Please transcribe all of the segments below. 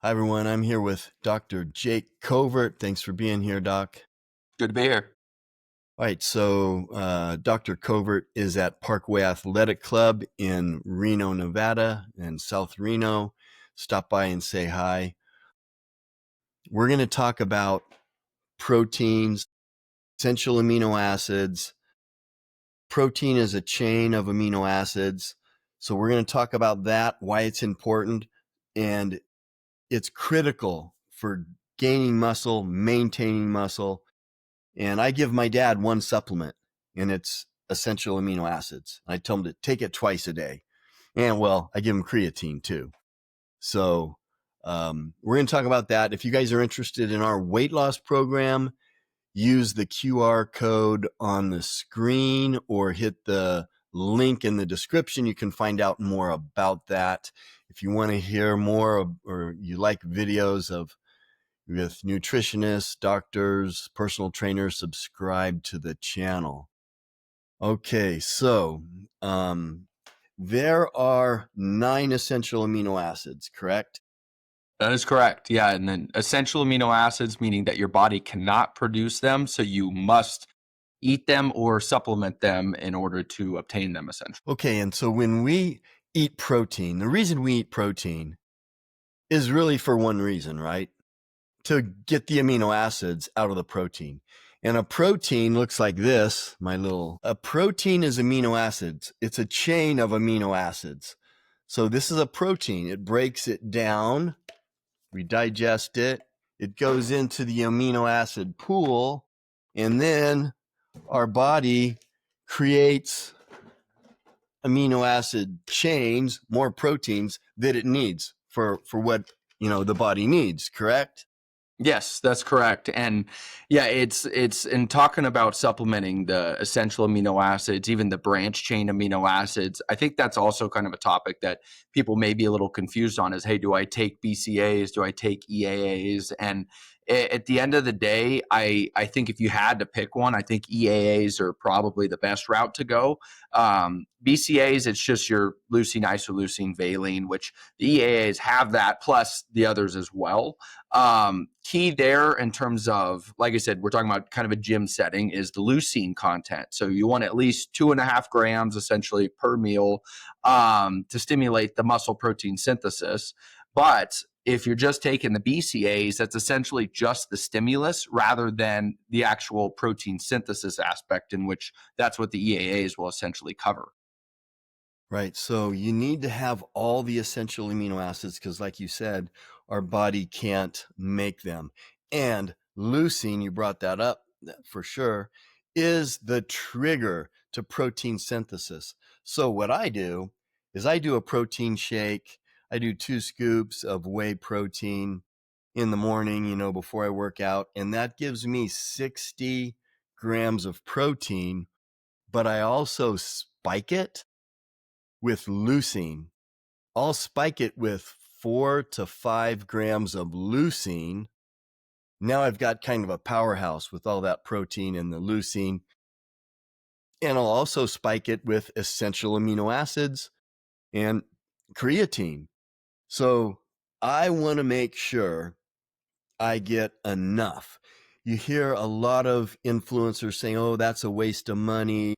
Hi, everyone. I'm here with Dr. Jake Covert. Thanks for being here, Doc. Good to be here. All right, so Dr. Covert is at Parkway Athletic Club in Reno, Nevada, and South Reno. Stop by and say hi. We're going to talk about proteins, essential amino acids. Protein is a chain of amino acids. So we're going to talk about that, why it's important, and it's critical for gaining muscle, maintaining muscle. And I give my dad one supplement, and it's essential amino acids. I tell him to take it twice a day. And well, I give him creatine too. So we're going to talk about that. If you guys are interested in our weight loss program, use the QR code on the screen or hit the link in the description. You can find out more about that. If you want to hear more or you like videos with nutritionists, doctors, personal trainers, subscribe to the channel. Okay, so there are 9 essential amino acids, correct? That is correct. Yeah. And then essential amino acids, meaning that your body cannot produce them. So you must eat them or supplement them in order to obtain them, essentially. Okay, and so when we eat protein, the reason we eat protein is really for one reason, right? To get the amino acids out of the protein. And a protein looks like this, a protein is amino acids. It's a chain of amino acids. So this is a protein. It breaks it down. We digest it. It goes into the amino acid pool. And then our body creates amino acid chains, more proteins that it needs for what, the body needs, correct? Yes, that's correct. And yeah, it's in talking about supplementing the essential amino acids, even the branch chain amino acids. I think that's also kind of a topic that people may be a little confused on is, hey, do I take BCAAs? Do I take EAAs? And at the end of the day, I think if you had to pick one, I think EAAs are probably the best route to go. BCAAs, it's just your leucine, isoleucine, valine, which the EAAs have that, plus the others as well. Key there in terms of, like I said, we're talking about kind of a gym setting, is the leucine content. So you want at least 2.5 grams essentially per meal to stimulate the muscle protein synthesis. But if you're just taking the BCAAs, that's essentially just the stimulus rather than the actual protein synthesis aspect, in which that's what the EAAs will essentially cover. Right. So you need to have all the essential amino acids because, like you said, our body can't make them. And leucine, you brought that up for sure, is the trigger to protein synthesis. So what I do is I do a protein shake. I do 2 scoops of whey protein in the morning, before I work out. And that gives me 60 grams of protein, but I also spike it with leucine. I'll spike it with 4 to 5 grams of leucine. Now I've got kind of a powerhouse with all that protein and the leucine. And I'll also spike it with essential amino acids and creatine. So I want to make sure I get enough. You hear a lot of influencers saying, oh, that's a waste of money.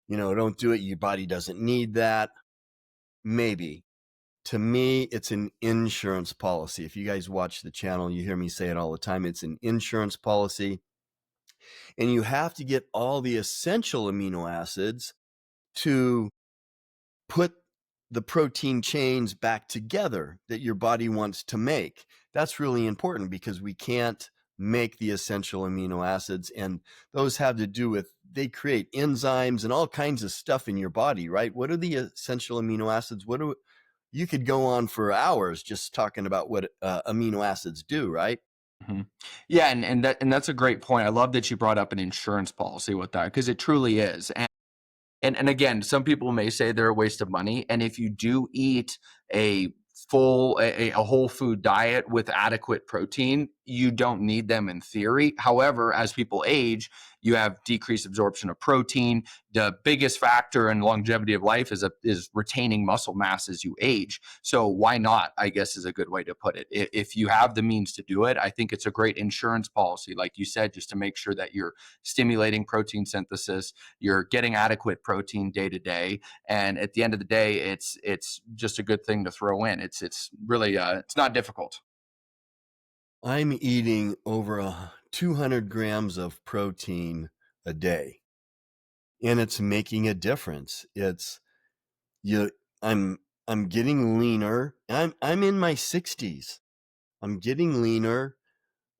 Don't do it. Your body doesn't need that. Maybe. To me, it's an insurance policy. If you guys watch the channel, you hear me say it all the time. It's an insurance policy. And you have to get all the essential amino acids to put the protein chains back together that your body wants to make. That's really important because we can't make the essential amino acids. And those have to do with, they create enzymes and all kinds of stuff in your body, right? What are the essential amino acids? You could go on for hours just talking about what amino acids do, right? Mm-hmm. Yeah, and that's a great point. I love that you brought up an insurance policy with that, because it truly is. And again, some people may say they're a waste of money. And if you do eat a whole food diet with adequate protein, you don't need them in theory. However, as people age, you have decreased absorption of protein. The biggest factor in longevity of life is retaining muscle mass as you age. So why not, I guess, is a good way to put it. If you have the means to do it, I think it's a great insurance policy, like you said, just to make sure that you're stimulating protein synthesis, you're getting adequate protein day to day, and at the end of the day, it's just a good thing to throw in. It's really it's not difficult. I'm eating over 200 grams of protein a day, and it's making a difference. It's you. I'm getting leaner. I'm in my 60s. I'm getting leaner.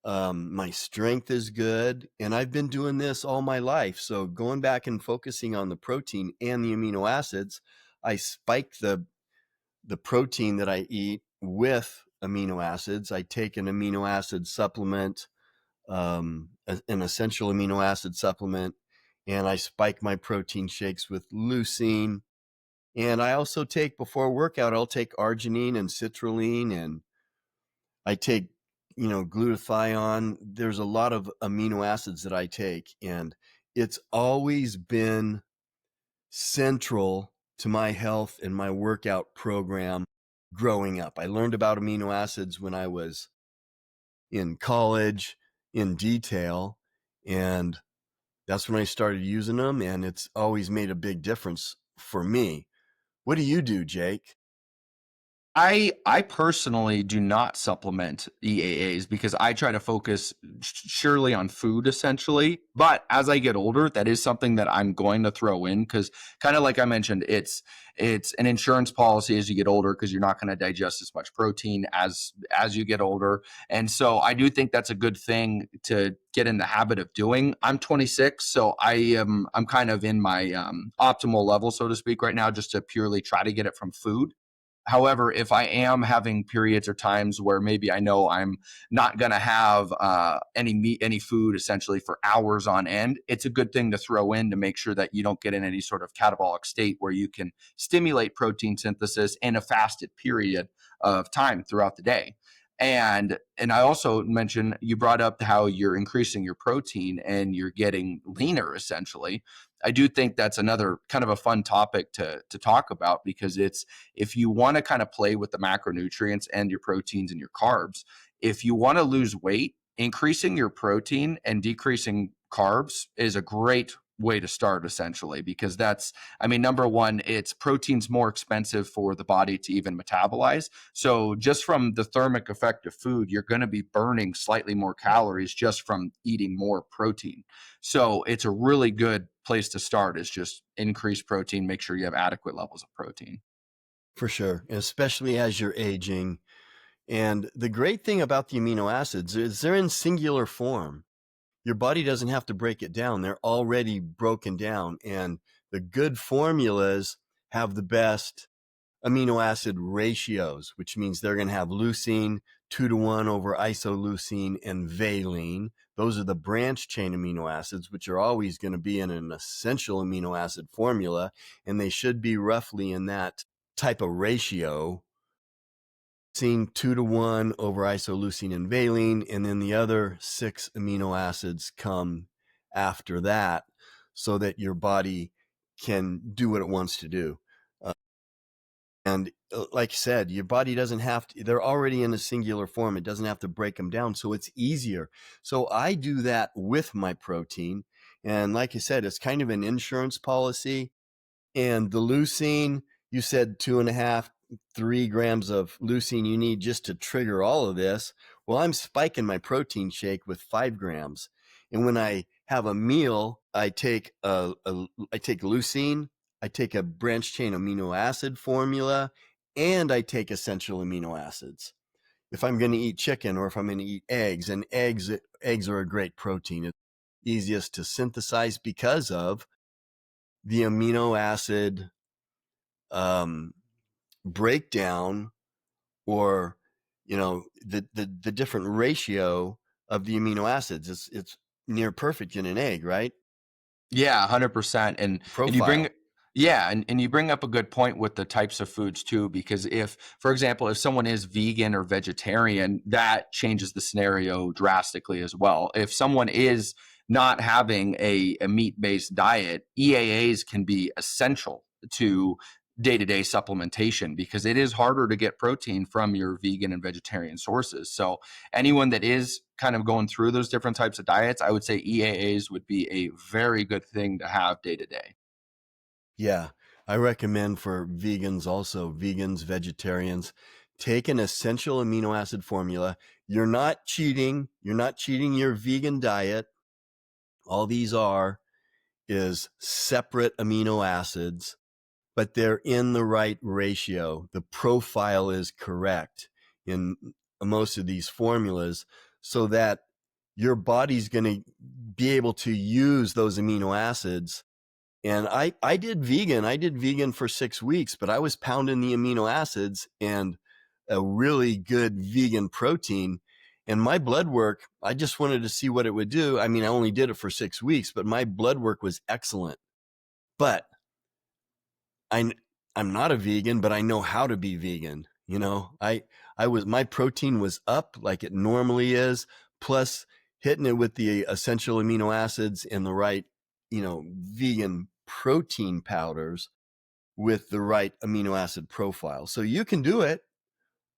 My strength is good, and I've been doing this all my life. So going back and focusing on the protein and the amino acids, I spike the protein that I eat with amino acids. I take an amino acid supplement, an essential amino acid supplement, and I spike my protein shakes with leucine. And I also take, before workout, I'll take arginine and citrulline, and I take, glutathione. There's a lot of amino acids that I take, and it's always been central to my health and my workout program growing up. I learned about amino acids when I was in college in detail, and that's when I started using them, and it's always made a big difference for me. What do you do, Jake? I personally do not supplement EAAs because I try to focus surely on food essentially. But as I get older, that is something that I'm going to throw in because kind of like I mentioned, it's an insurance policy as you get older because you're not going to digest as much protein as you get older. And so I do think that's a good thing to get in the habit of doing. I'm 26, so I'm kind of in my optimal level, so to speak, right now, just to purely try to get it from food. However, if I am having periods or times where maybe I know I'm not going to have any meat, any food essentially for hours on end, it's a good thing to throw in to make sure that you don't get in any sort of catabolic state where you can stimulate protein synthesis in a fasted period of time throughout the day. And I also mentioned you brought up how you're increasing your protein and you're getting leaner essentially. I do think that's another kind of a fun topic to talk about because it's if you want to kind of play with the macronutrients and your proteins and your carbs, if you want to lose weight, increasing your protein and decreasing carbs is a great way to start essentially because that's I mean number one, it's protein's more expensive for the body to even metabolize, so just from the thermic effect of food you're going to be burning slightly more calories just from eating more protein. So it's a really good place to start is just increase protein, make sure you have adequate levels of protein. For sure, especially as you're aging. And the great thing about the amino acids is they're in singular form. Your body doesn't have to break it down. They're already broken down. And the good formulas have the best amino acid ratios, which means they're going to have leucine 2-to-1 over isoleucine and valine. Those are the branch chain amino acids, which are always going to be in an essential amino acid formula. And they should be roughly in that type of ratio, leucine 2-to-1 over isoleucine and valine, and then the other 6 amino acids come after that so that your body can do what it wants to do. And like I said, your body doesn't have to, they're already in a singular form. It doesn't have to break them down. So it's easier. So I do that with my protein. And like I said, it's kind of an insurance policy. And the leucine, you said 2.5, 3 grams of leucine you need just to trigger all of this. Well, I'm spiking my protein shake with 5 grams. And when I have a meal, I take I take leucine, I take a branch chain amino acid formula, and I take essential amino acids. If I'm going to eat chicken or if I'm going to eat eggs, and eggs are a great protein. It's easiest to synthesize because of the amino acid um, breakdown, or the different ratio of the amino acids. It's near perfect in an egg, right? Yeah, 100%. And you bring Profile. Yeah, and you bring up a good point with the types of foods too, because if, for example, if someone is vegan or vegetarian, that changes the scenario drastically as well. If someone is not having a meat-based diet, EAAs can be essential to day-to-day supplementation because it is harder to get protein from your vegan and vegetarian sources. So anyone that is kind of going through those different types of diets, I would say EAAs would be a very good thing to have day to day. Yeah, I recommend for vegans also, vegans, vegetarians, take an essential amino acid formula. You're not cheating. You're not cheating your vegan diet. All these are is separate amino acids, but they're in the right ratio. The profile is correct in most of these formulas so that your body's going to be able to use those amino acids. And I did vegan for 6 weeks, but I was pounding the amino acids and a really good vegan protein. And my blood work, I just wanted to see what it would do. I mean, I only did it for 6 weeks, but my blood work was excellent. But I, I'm not a vegan, but I know how to be vegan. You know, my protein was up like it normally is, plus hitting it with the essential amino acids and the right, vegan protein powders with the right amino acid profile. So you can do it.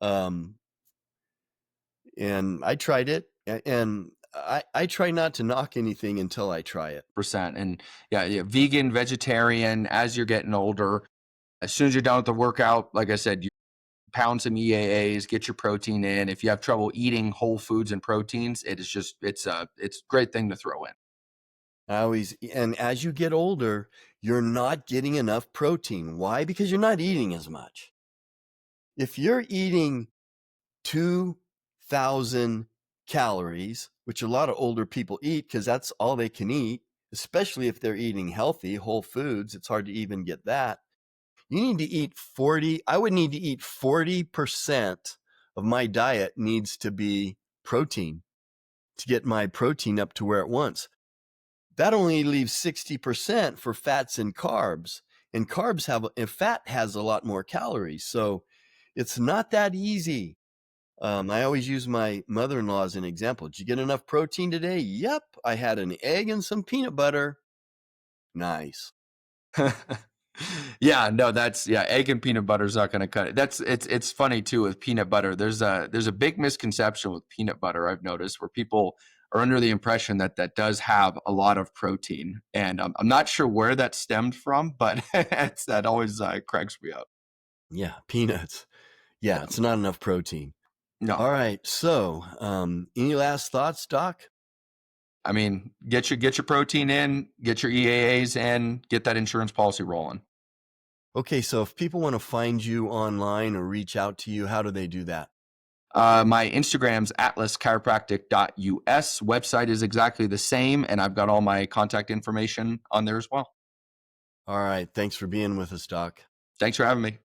Um, and I tried it, and I try not to knock anything until I try it. Percent. And yeah, vegan, vegetarian, as you're getting older, as soon as you're done with the workout, like I said, you pound some EAAs, get your protein in. If you have trouble eating whole foods and proteins, it's a great thing to throw in. And as you get older, you're not getting enough protein. Why? Because you're not eating as much. If you're eating 2,000 calories, which a lot of older people eat because that's all they can eat, especially if they're eating healthy, whole foods, it's hard to even get that. You need to eat 40. I would need to eat 40% of my diet needs to be protein to get my protein up to where it wants. That only leaves 60% for fats and carbs. And fat has a lot more calories. So it's not that easy. I always use my mother-in-law as an example. Did you get enough protein today? Yep. I had an egg and some peanut butter. Nice. Yeah, no, egg and peanut butter is not going to cut it. It's funny too with peanut butter. There's a big misconception with peanut butter I've noticed where people are under the impression that that does have a lot of protein, and I'm not sure where that stemmed from, but that always cracks me up. Yeah, peanuts. Yeah, Yeah, it's not enough protein. no, All right. So, any last thoughts, Doc? I mean get your protein in, get your EAAs in, get that insurance policy rolling. Okay, so if people want to find you online or reach out to you, how do they do that? My Instagram's atlaschiropractic.us. Website is exactly the same, and I've got all my contact information on there as well. All right. Thanks for being with us, Doc. Thanks for having me.